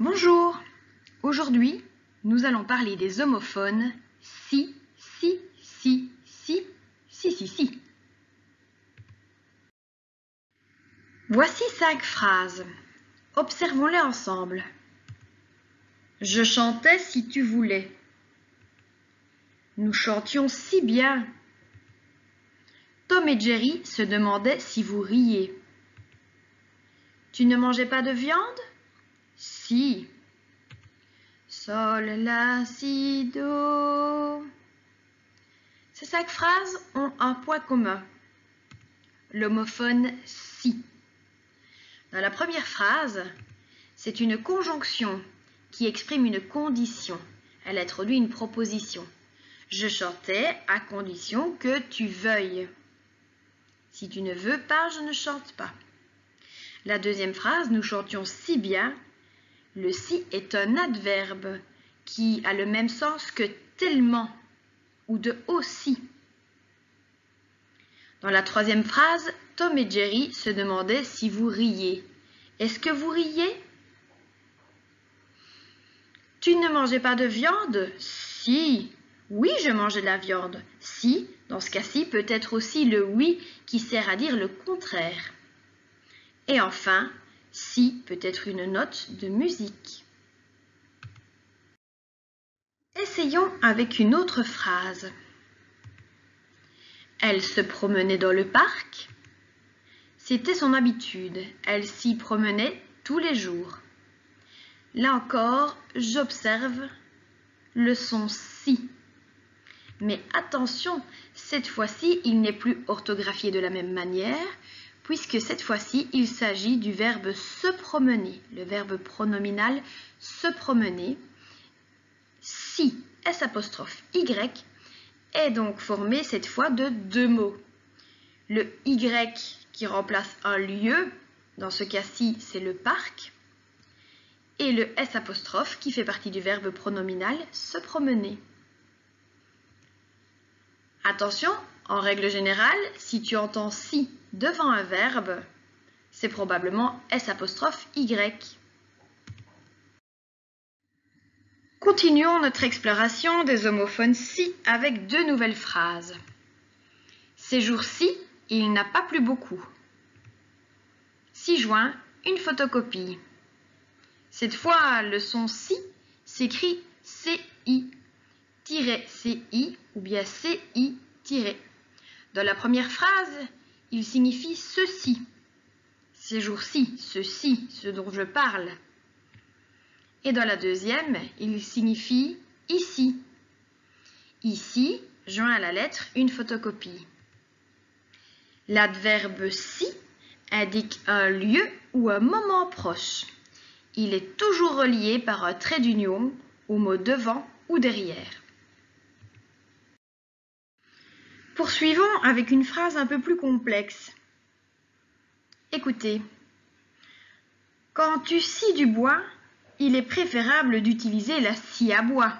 Bonjour, aujourd'hui nous allons parler des homophones si, si, si, si, si, si, si. Voici 5 phrases. Observons-les ensemble. Je chantais si tu voulais. Nous chantions si bien. Tom et Jerry se demandaient si vous riez. Tu ne mangeais pas de viande? Si. Sol, la, si, do. Ces 5 phrases ont un point commun. L'homophone si. Dans la première phrase, c'est une conjonction qui exprime une condition. Elle introduit une proposition. Je chantais à condition que tu veuilles. Si tu ne veux pas, je ne chante pas. La deuxième phrase, nous chantions si bien. Le si est un adverbe qui a le même sens que tellement ou de aussi. Dans la troisième phrase, Tom et Jerry se demandaient si vous riez. Est-ce que vous riez? Tu ne mangeais pas de viande? Si. Oui, je mangeais de la viande. Si, dans ce cas-ci, peut être aussi le oui qui sert à dire le contraire. Et enfin, si peut être une note de musique. Essayons avec une autre phrase. Elle se promenait dans le parc. C'était son habitude. Elle s'y promenait tous les jours. Là encore, j'observe le son si. Mais attention, cette fois-ci, il n'est plus orthographié de la même manière, puisque cette fois-ci, il s'agit du verbe se promener, le verbe pronominal se promener. Si, S''y, est donc formé cette fois de 2 mots. Le Y qui remplace un lieu, dans ce cas-ci, c'est le parc, et le S' qui fait partie du verbe pronominal se promener. Attention, en règle générale, si tu entends si devant un verbe, c'est probablement S''y. Continuons notre exploration des homophones si avec 2 nouvelles phrases. Ces jours-ci, il n'a pas plu beaucoup. 6 juin, une photocopie. Cette fois, le son si s'écrit CI, CI ou bien CI. Dans la première phrase, il signifie ceci. Ces jours-ci, ceci, ce dont je parle. Et dans la deuxième, il signifie ici. Ici, joint à la lettre une photocopie. L'adverbe si indique un lieu ou un moment proche. Il est toujours relié par un trait d'union au mot devant ou derrière. Poursuivons avec une phrase un peu plus complexe. Écoutez. Quand tu scies du bois, il est préférable d'utiliser la scie à bois.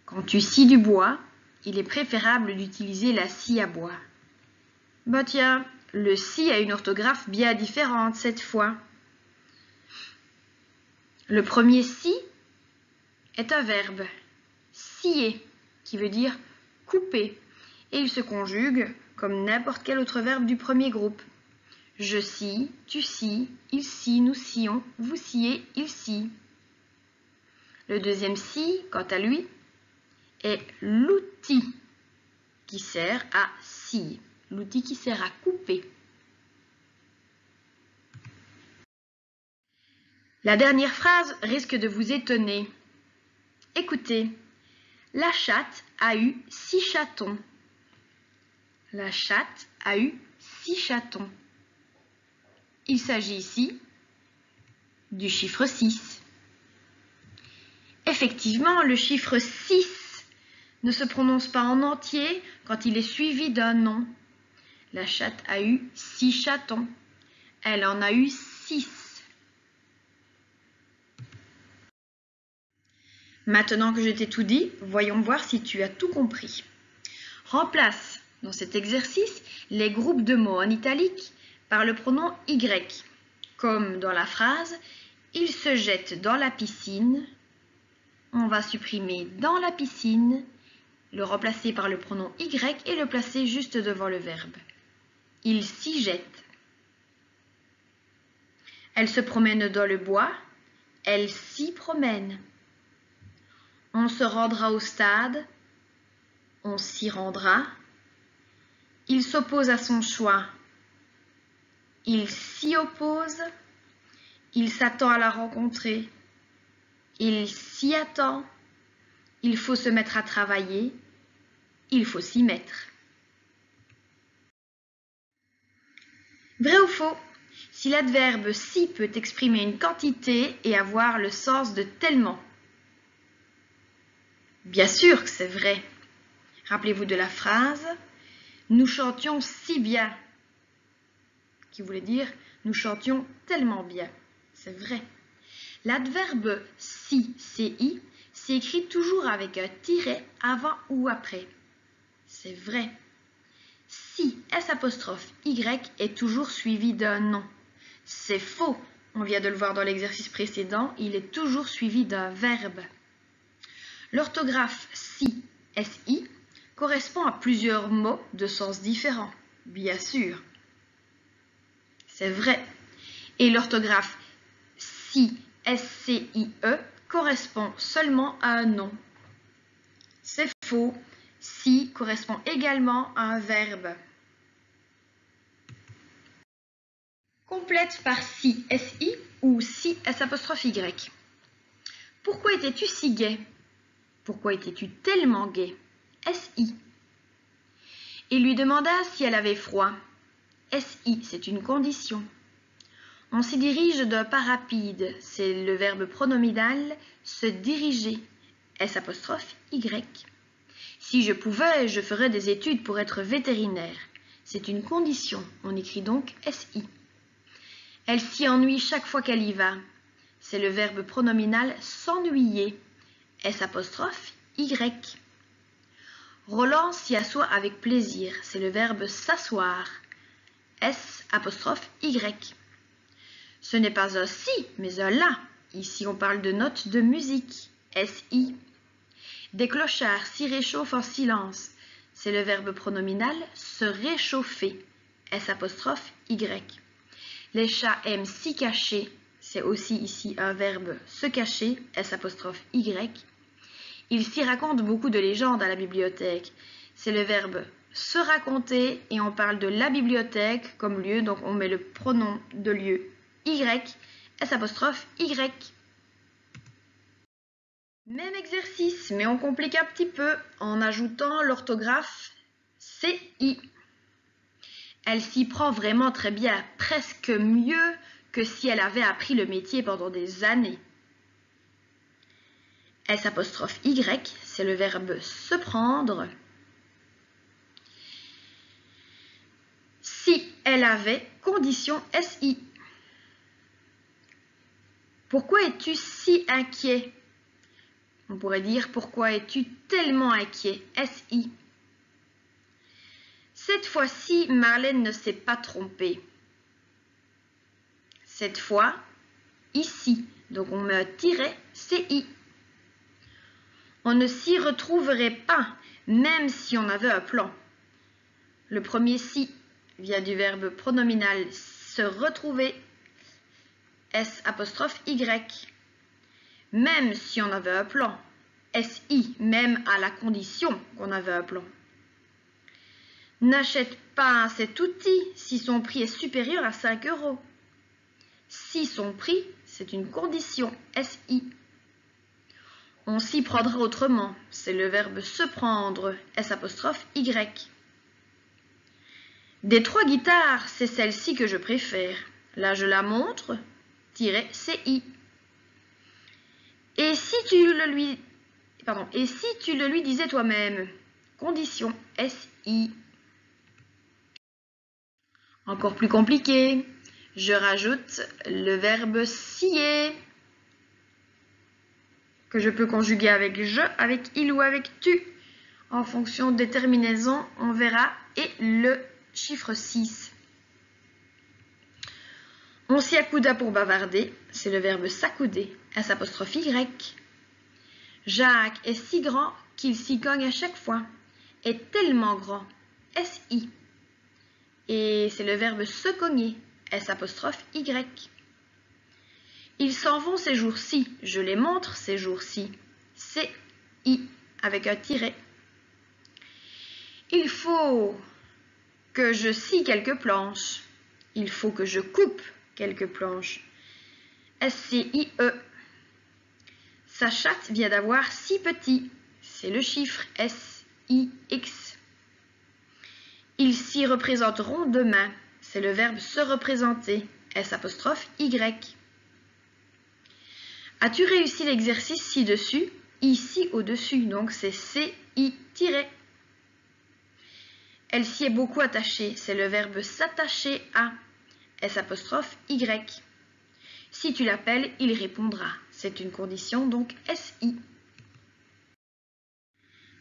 Quand tu scies du bois, il est préférable d'utiliser la scie à bois. Bah tiens, le si a une orthographe bien différente cette fois. Le premier si est un verbe, scier, qui veut dire couper, et il se conjugue comme n'importe quel autre verbe du premier groupe. Je scie, tu scies, il scie, nous scions, vous sciez, il scie. Le deuxième si, quant à lui, est l'outil qui sert à scier, l'outil qui sert à couper. La dernière phrase risque de vous étonner. Écoutez, la chatte a eu 6 chatons. La chatte a eu 6 chatons. Il s'agit ici du chiffre 6. Effectivement, le chiffre 6 ne se prononce pas en entier quand il est suivi d'un nom. La chatte a eu 6 chatons. Elle en a eu 6. Maintenant que je t'ai tout dit, voyons voir si tu as tout compris. Remplace dans cet exercice les groupes de mots en italique par le pronom Y, comme dans la phrase « Il se jette dans la piscine », on va supprimer « dans la piscine », le remplacer par le pronom « y » et le placer juste devant le verbe. Il s'y jette. Elle se promène dans le bois. Elle s'y promène. On se rendra au stade. On s'y rendra. Il s'oppose à son choix. Il s'y oppose. Il s'attend à la rencontrer. Il s'y attend. Il faut se mettre à travailler. Il faut s'y mettre. Vrai ou faux? Si l'adverbe si peut exprimer une quantité et avoir le sens de tellement. Bien sûr que c'est vrai. Rappelez-vous de la phrase « Nous chantions si bien » qui voulait dire « Nous chantions tellement bien ». C'est vrai. L'adverbe si, ci, s'écrit toujours avec un tiret avant ou après. C'est vrai. Si S''y est toujours suivi d'un nom. C'est faux. On vient de le voir dans l'exercice précédent, il est toujours suivi d'un verbe. L'orthographe si, si, correspond à plusieurs mots de sens différents. Bien sûr. C'est vrai. Et l'orthographe si, SCIE, correspond seulement à un nom. C'est faux. Si correspond également à un verbe. Complète par si, SI ou si, S''y. Pourquoi étais-tu si gai? Pourquoi étais-tu tellement gai? SI. Il lui demanda si elle avait froid. SI, c'est une condition. On s'y dirige d'un pas rapide. C'est le verbe pronominal se diriger. S''y. Si je pouvais, je ferais des études pour être vétérinaire. C'est une condition. On écrit donc SI. Elle s'y ennuie chaque fois qu'elle y va. C'est le verbe pronominal s'ennuyer. S''y. Roland s'y assoit avec plaisir. C'est le verbe s'asseoir. S''y. Ce n'est pas un si, mais un la. Ici, on parle de notes de musique. SI. Des clochards s'y réchauffent en silence. C'est le verbe pronominal se réchauffer. S''y. Les chats aiment s'y cacher. C'est aussi ici un verbe se cacher. S''y. Ils s'y racontent beaucoup de légendes à la bibliothèque. C'est le verbe se raconter et on parle de la bibliothèque comme lieu. Donc on met le pronom de lieu y. S''y. Même exercice, mais on complique un petit peu en ajoutant l'orthographe CI. Elle s'y prend vraiment très bien, presque mieux que si elle avait appris le métier pendant des années. S''y, c'est le verbe se prendre. Si elle avait, condition SI. Pourquoi es-tu si inquiet? On pourrait dire pourquoi es-tu tellement inquiet? SI. Cette fois-ci, Marlène ne s'est pas trompée. Cette fois, ici. Donc on met un tiret CI. On ne s'y retrouverait pas, même si on avait un plan. Le premier si vient du verbe pronominal se retrouver. S''y. Même si on avait un plan. SI, même à la condition qu'on avait un plan. N'achète pas cet outil si son prix est supérieur à 5 €. Si son prix, c'est une condition. SI. On s'y prendra autrement. C'est le verbe se prendre. S''y. Des 3 guitares, c'est celle-ci que je préfère. Là, je la montre. -CI. Et si tu le lui disais toi-même? Condition SI. Encore plus compliqué. Je rajoute le verbe scier que je peux conjuguer avec je, avec il ou avec tu. En fonction des terminaisons, on verra. Et le chiffre 6. On s'y accouda pour bavarder, c'est le verbe s'accouder, S''Y. Jacques est si grand qu'il s'y cogne à chaque fois, est tellement grand, SI. Et c'est le verbe se cogner, S''Y. Ils s'en vont ces jours-ci, je les montre ces jours-ci, CI avec un tiret. Il faut que je scie quelques planches, il faut que je coupe quelques planches, SCIE. Sa chatte vient d'avoir 6 petits, c'est le chiffre SIX. Ils s'y représenteront demain, c'est le verbe se représenter, S''Y. As-tu réussi l'exercice ci-dessus? Ici au-dessus, donc c'est CI-. Elle s'y est beaucoup attachée, c'est le verbe s'attacher à, S''Y. Si tu l'appelles, il répondra. C'est une condition, donc SI.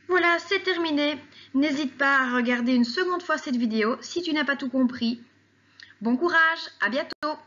Voilà, c'est terminé. N'hésite pas à regarder une seconde fois cette vidéo si tu n'as pas tout compris. Bon courage, à bientôt!